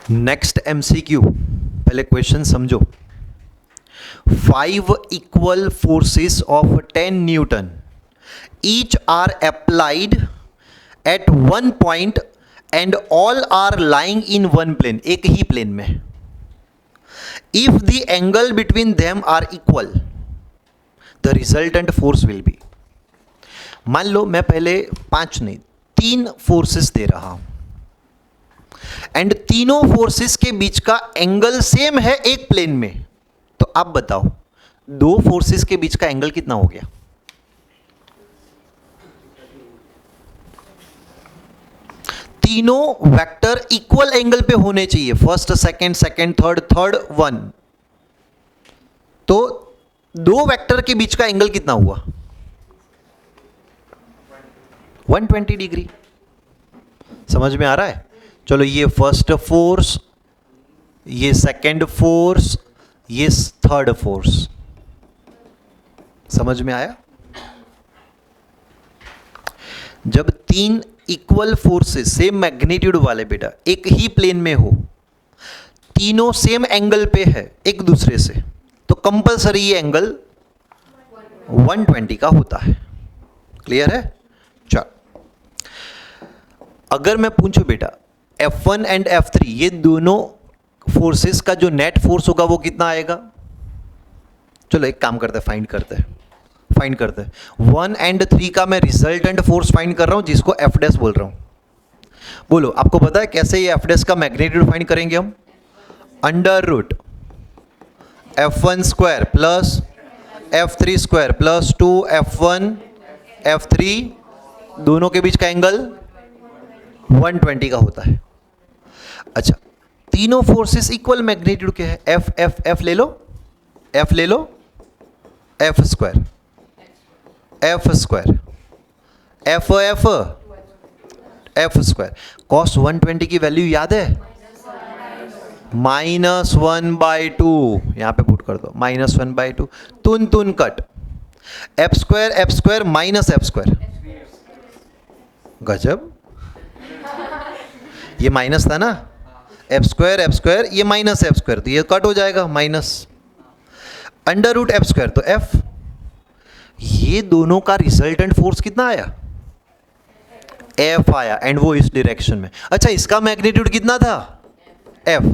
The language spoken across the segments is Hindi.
नेक्स्ट एमसीक्यू, पहले क्वेश्चन समझो। 5 equal forces of 10 Newton each are applied at one point and all are lying in one plane, एक ही प्लेन में। If the angle between them are equal, the resultant force will be। मान लो मैं पहले 5 नहीं 3 फोर्सेस दे रहा हूं एंड तीनों फोर्सेस के बीच का एंगल सेम है एक प्लेन में, तो आप बताओ 2 फोर्सेस के बीच का एंगल कितना हो गया? तीनों वेक्टर इक्वल एंगल पे होने चाहिए, first second, second third, third 1, तो 2 वेक्टर के बीच का एंगल कितना हुआ? 120 डिग्री। समझ में आ रहा है? चलो ये फर्स्ट फोर्स, ये सेकंड फोर्स, ये थर्ड फोर्स, समझ में आया? जब 3 इक्वल फोर्सेस सेम मैग्नीट्यूड वाले बेटा एक ही प्लेन में हो, तीनों सेम एंगल पे है एक दूसरे से, तो कंपलसरी ये एंगल 120 का होता है। क्लियर है? चल, अगर मैं पूछूं बेटा F1 एंड F3 ये दोनों फोर्सेस का जो नेट फोर्स होगा वो कितना आएगा? चलो एक काम करते हैं, फाइंड करते हैं 1 एंड 3 का मैं रिजल्टेंट फोर्स फाइंड कर रहा हूं जिसको F डैश बोल रहा हूं। बोलो आपको पता है कैसे ये F डैश का मैग्नीट्यूड फाइंड करेंगे हम? Under root F1 square plus F3 square plus 2F1 F3, दोनों के बीच का एंगल 120 का होता है। अच्छा, तीनों फोर्सेस इक्वल मैग्नीट्यूड के हैं, F F F ले लो, F ले लो, F square F square F F F square. Cos 120 की वैल्यू याद है? -1/2, यहां पे पुट कर दो -1/2, तुन cut, F square minus F square. गजब, ये माइनस था ना, F स्क्वायर ये माइनस F स्क्वायर, तो ये कट हो जाएगा minus, under root F square तो F। ये दोनों का रिजल्टेंट फोर्स कितना आया? F आया, एंड वो इस डायरेक्शन में। अच्छा, इसका मैग्नीट्यूड कितना था? F।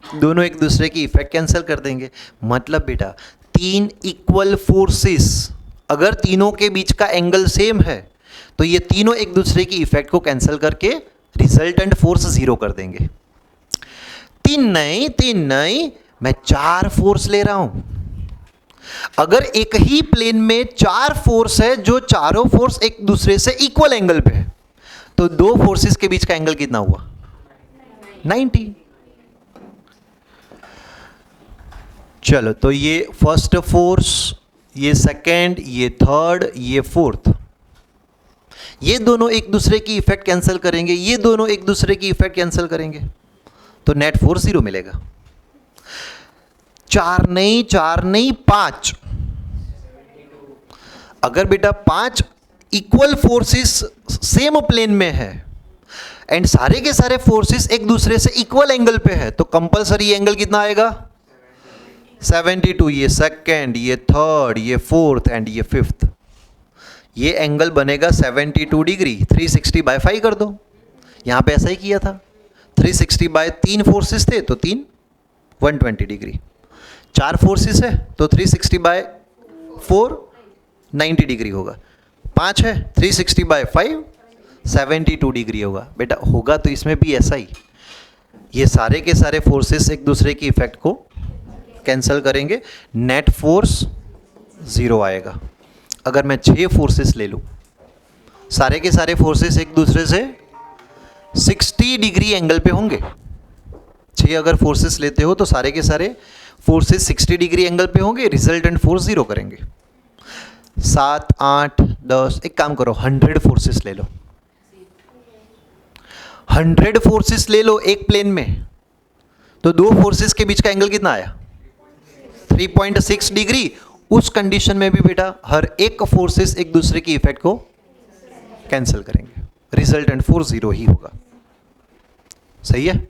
दोनों एक दूसरे की इफेक्ट कैंसिल कर देंगे। मतलब बेटा 3 इक्वल फोर्सेस अगर तीनों के बीच का एंगल सेम है तो ये तीनों एक दूसरे की इफेक्ट को कैंसिल करके रिजल्टेंट फोर्स 0 कर देंगे। 3 नहीं, मैं 4 फोर्स ले रहा हूं। अगर एक ही प्लेन में 4 फोर्स है जो चारों फोर्स एक दूसरे से इक्वल एंगल पे है, तो 2 फोर्सेस के बीच का एंगल कितना हुआ? 90। चलो, तो ये फर्स्ट फोर्स, ये सेकंड, ये थर्ड, ये फोर्थ, ये दोनों एक दूसरे की इफेक्ट कैंसिल करेंगे, ये दोनों एक दूसरे की इफेक्ट कैंसिल करेंगे, तो नेट फोर्स 0 मिलेगा। 4 नहीं 5। अगर बेटा 5 इक्वल फोर्सेस सेम प्लेन में है एंड सारे के सारे फोर्सेस एक दूसरे से इक्वल एंगल पे है, तो कंपलसरी एंगल कितना आएगा? 72। ये सेकंड, ये थर्ड, ये फोर्थ एंड ये फिफ्थ, ये एंगल बनेगा 72 डिग्री। 360/5 कर दो, यहां पे ऐसा ही किया था। 360/3 फोर्सेस थे तो 3 120 डिग्री, 4 फोर्सेस है तो 360/4 90 डिग्री होगा, 5 है 360/5 72 डिग्री होगा। बेटा होगा तो इसमें भी ऐसा ही, ये सारे के सारे फोर्सेस एक दूसरे की इफेक्ट को कैंसिल करेंगे, नेट फोर्स 0 आएगा। अगर मैं 6 फोर्सेस ले लूं, सारे के सारे फोर्सेस एक दूसरे से 60 डिग्री एंगल पे होंगे। 6 अगर फोर्सेस लेते हो तो सारे के सारे फोर्सेस 60 डिग्री एंगल पे होंगे, रिजल्टेंट फोर्स 0 करेंगे। 7 8 10, एक काम करो 100 फोर्सेस ले लो, 100 फोर्सेस ले लो एक प्लेन में, तो 2 फोर्सेस के बीच का एंगल कितना आया? 3.6 डिग्री। उस कंडीशन में भी बेटा हर एक फोर्सेस एक दूसरे की इफेक्ट को कैंसिल करेंगे, रिजल्टेंट फोर्स 0 ही होगा। सही है?